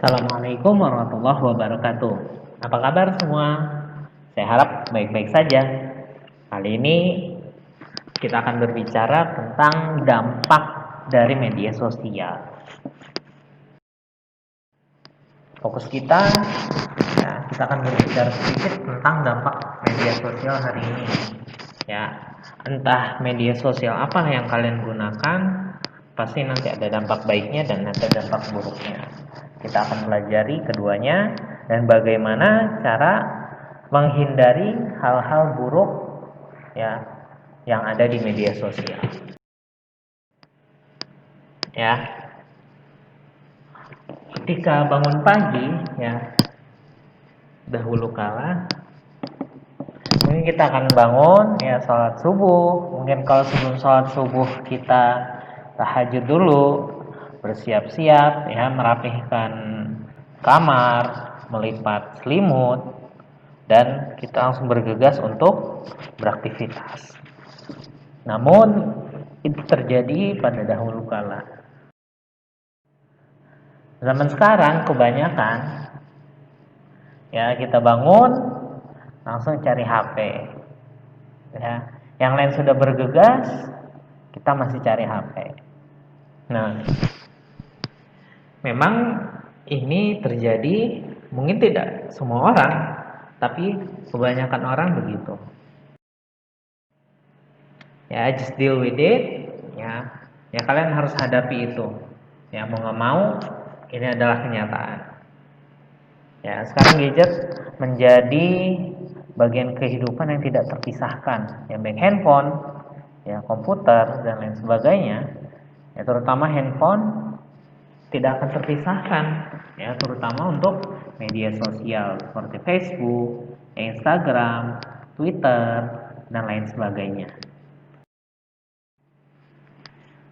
Assalamualaikum warahmatullahi wabarakatuh. Apa kabar semua? Saya harap baik-baik saja. Kali ini kita akan berbicara tentang dampak dari media sosial. Fokus kita, kita akan berbicara sedikit tentang dampak media sosial hari ini. Entah media sosial apa yang kalian gunakan, pasti nanti ada dampak baiknya dan ada dampak buruknya. Kita akan pelajari keduanya dan bagaimana cara menghindari hal-hal buruk yang ada di media sosial. Ketika bangun pagi, dahulu kala mungkin kita akan bangun, sholat subuh. Mungkin kalau sebelum sholat subuh kita tahajud dulu, bersiap-siap, merapihkan kamar, melipat selimut, dan kita langsung bergegas untuk beraktivitas. Namun itu terjadi pada dahulu kala. Zaman sekarang kebanyakan kita bangun langsung cari HP. Yang lain sudah bergegas, kita masih cari HP. Nah, memang ini terjadi, mungkin tidak semua orang, tapi kebanyakan orang begitu. Just deal with it. Kalian harus hadapi itu. Mau nggak mau, ini adalah kenyataan. Sekarang gadget menjadi bagian kehidupan yang tidak terpisahkan. Baik handphone, komputer dan lain sebagainya. Terutama handphone tidak akan terpisahkan, terutama untuk media sosial seperti Facebook, Instagram, Twitter dan lain sebagainya.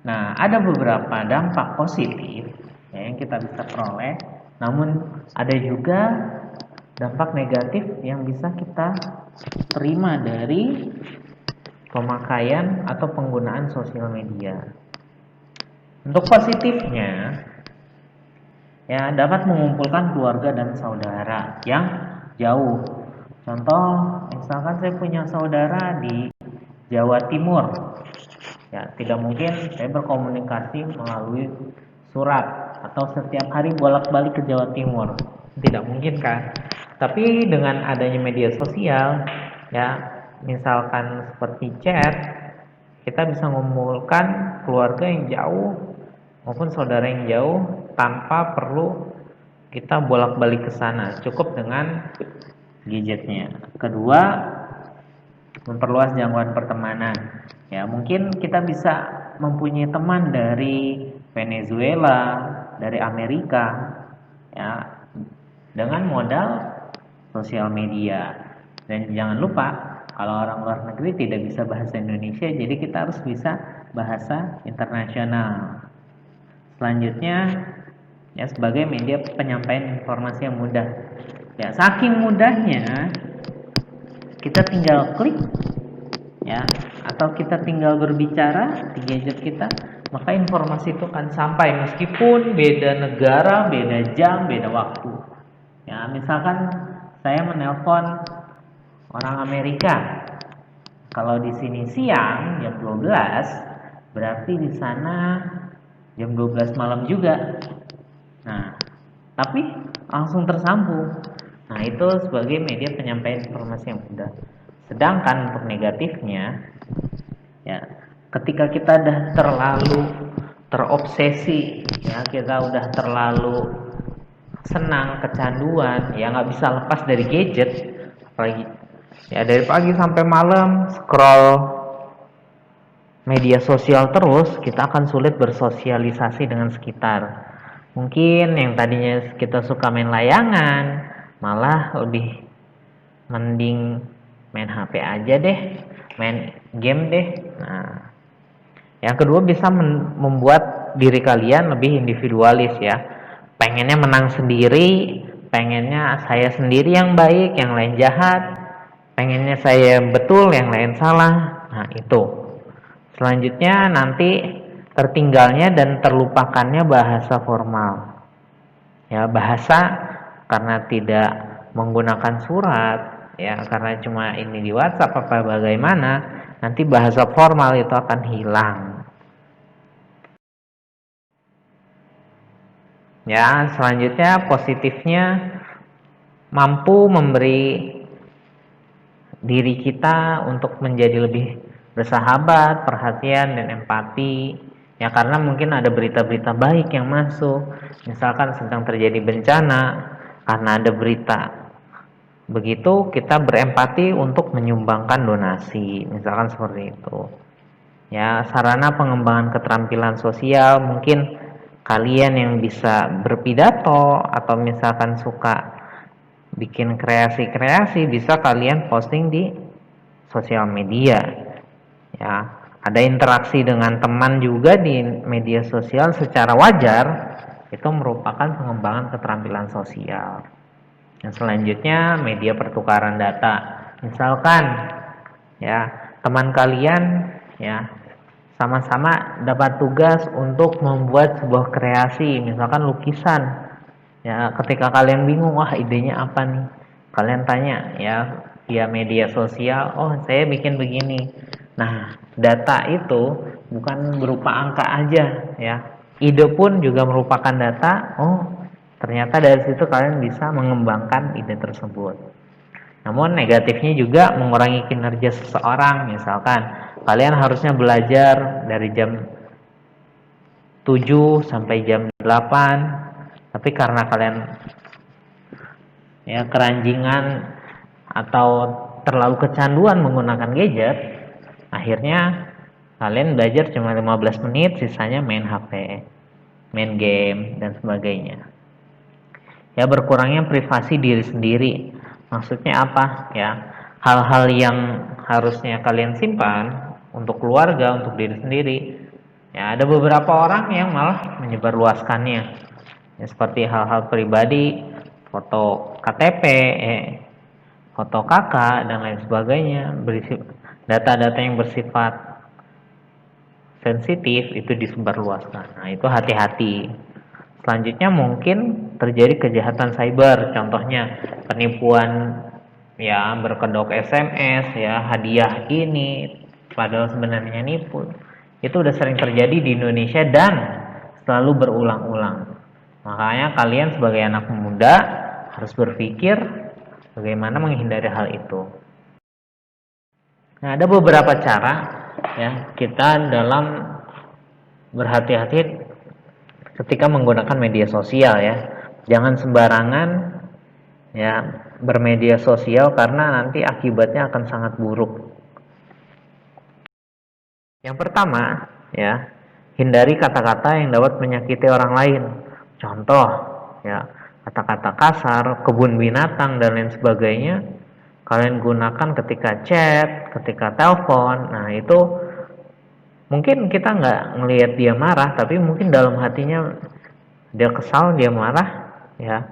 Nah, ada beberapa dampak positif yang kita bisa peroleh, namun ada juga dampak negatif yang bisa kita terima dari pemakaian atau penggunaan sosial media. Untuk positifnya, dapat mengumpulkan keluarga dan saudara yang jauh. Contoh, misalkan saya punya saudara di Jawa Timur. Tidak mungkin saya berkomunikasi melalui surat atau setiap hari bolak-balik ke Jawa Timur. Tidak mungkin kan? Tapi dengan adanya media sosial, misalkan seperti chat, kita bisa mengumpulkan keluarga yang jauh maupun saudara yang jauh tanpa perlu kita bolak-balik ke sana, cukup dengan gadgetnya. Kedua, memperluas jangkauan pertemanan. Mungkin kita bisa mempunyai teman dari Venezuela, dari Amerika, dengan modal sosial media. Dan jangan lupa, kalau orang luar negeri tidak bisa bahasa Indonesia, jadi kita harus bisa bahasa internasional. Selanjutnya, sebagai media penyampaian informasi yang mudah. Saking mudahnya, kita tinggal klik, atau kita tinggal berbicara di gadget kita, maka informasi itu akan sampai meskipun beda negara, beda jam, beda waktu. Misalkan saya menelpon orang Amerika, kalau di sini siang jam 12, berarti di sana jam 12 malam juga. Nah, tapi langsung tersambung. Nah, itu sebagai media penyampaian informasi yang mudah. Sedangkan untuk negatifnya, ketika kita udah terlalu terobsesi, kita udah terlalu senang, kecanduan, nggak bisa lepas dari gadget, apalagi dari pagi sampai malam scroll media sosial terus, kita akan sulit bersosialisasi dengan sekitar. Mungkin yang tadinya kita suka main layangan, malah lebih mending main HP aja deh, main game deh. Nah, yang kedua bisa membuat diri kalian lebih individualis, pengennya menang sendiri, pengennya saya sendiri yang baik, yang lain jahat, pengennya saya betul, yang lain salah. Nah, itu selanjutnya nanti tertinggalnya dan terlupakannya bahasa formal. Ya, bahasa karena tidak menggunakan surat, ya karena cuma ini di WhatsApp apa bagaimana, nanti bahasa formal itu akan hilang. Ya, selanjutnya positifnya mampu memberi diri kita untuk menjadi lebih bersahabat, perhatian, dan empati. Ya, karena mungkin ada berita-berita baik yang masuk. Misalkan sedang terjadi bencana, karena ada berita. Begitu kita berempati untuk menyumbangkan donasi, misalkan seperti itu. Ya, sarana pengembangan keterampilan sosial, mungkin kalian yang bisa berpidato atau misalkan suka bikin kreasi-kreasi, bisa kalian posting di sosial media. Ya, ada interaksi dengan teman juga di media sosial secara wajar, itu merupakan pengembangan keterampilan sosial. Yang selanjutnya media pertukaran data. Misalkan ya, teman kalian ya sama-sama dapat tugas untuk membuat sebuah kreasi, misalkan lukisan. Ya, ketika kalian bingung, wah idenya apa nih? Kalian tanya ya via media sosial, oh saya bikin begini. Nah, data itu bukan berupa angka aja ya. Ide pun juga merupakan data. Oh, ternyata dari situ kalian bisa mengembangkan ide tersebut. Namun negatifnya juga mengurangi kinerja seseorang. Misalkan kalian harusnya belajar dari jam 7 sampai jam 8, tapi karena kalian ya keranjingan atau terlalu kecanduan menggunakan gadget, akhirnya kalian belajar cuma 15 menit, sisanya main HP, main game, dan sebagainya. Ya, berkurangnya privasi diri sendiri. Maksudnya apa? Ya, hal-hal yang harusnya kalian simpan untuk keluarga, untuk diri sendiri, ya ada beberapa orang yang malah menyebarluaskannya. Ya, seperti hal-hal pribadi, foto KTP, foto kakak, dan lain sebagainya, berisi data-data yang bersifat sensitif itu disebarluaskan. Nah, itu hati-hati. Selanjutnya mungkin terjadi kejahatan cyber, contohnya penipuan ya berkedok SMS ya, hadiah ini padahal sebenarnya nipu. Itu udah sering terjadi di Indonesia dan selalu berulang-ulang. Makanya kalian sebagai anak muda harus berpikir bagaimana menghindari hal itu. Nah, ada beberapa cara ya kita dalam berhati-hati ketika menggunakan media sosial ya. Jangan sembarangan ya bermedia sosial karena nanti akibatnya akan sangat buruk. Yang pertama ya, hindari kata-kata yang dapat menyakiti orang lain. Contoh ya, kata-kata kasar, kebun binatang dan lain sebagainya kalian gunakan ketika chat, ketika telepon. Nah, itu mungkin kita nggak ngelihat dia marah, tapi mungkin dalam hatinya dia kesal, dia marah ya.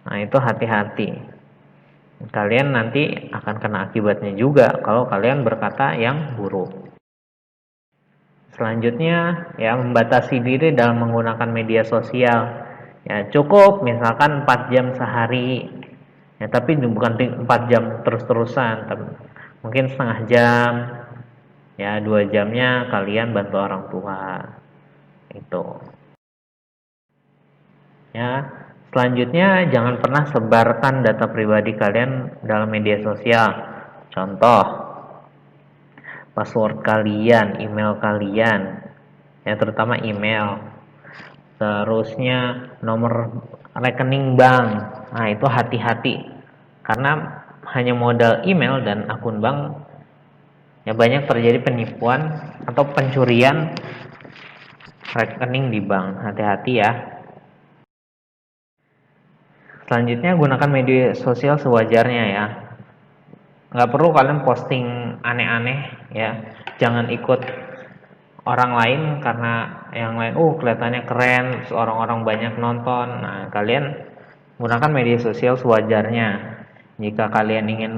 Nah, itu hati-hati. Kalian nanti akan kena akibatnya juga kalau kalian berkata yang buruk. Selanjutnya ya, membatasi diri dalam menggunakan media sosial. Ya, cukup misalkan 4 jam sehari. Ya, tapi bukan 4 jam terus-terusan, tapi mungkin setengah jam. Ya, 2 jamnya kalian bantu orang tua. Itu. Ya, selanjutnya jangan pernah sebarkan data pribadi kalian dalam media sosial. Contoh, password kalian, email kalian, ya terutama email. Terusnya nomor rekening bank. Nah, itu hati-hati. Karena hanya modal email dan akun bank ya banyak terjadi penipuan atau pencurian rekening di bank. Hati-hati ya. Selanjutnya gunakan media sosial sewajarnya ya. Nggak perlu kalian posting aneh-aneh ya. Jangan ikut orang lain karena yang lain kelihatannya keren, orang-orang banyak nonton. Nah, kalian gunakan media sosial sewajarnya. Jika kalian ingin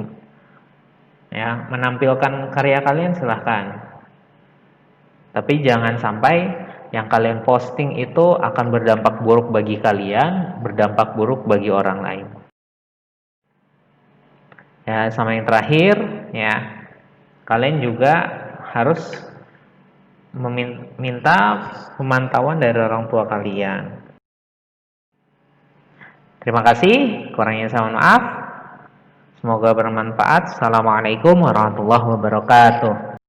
menampilkan karya kalian, silahkan. Tapi jangan sampai yang kalian posting itu akan berdampak buruk bagi kalian, berdampak buruk bagi orang lain. Ya, sama yang terakhir, ya, kalian juga harus meminta pemantauan dari orang tua kalian. Terima kasih, kurangnya saya mohon maaf. Semoga bermanfaat. Assalamualaikum warahmatullahi wabarakatuh.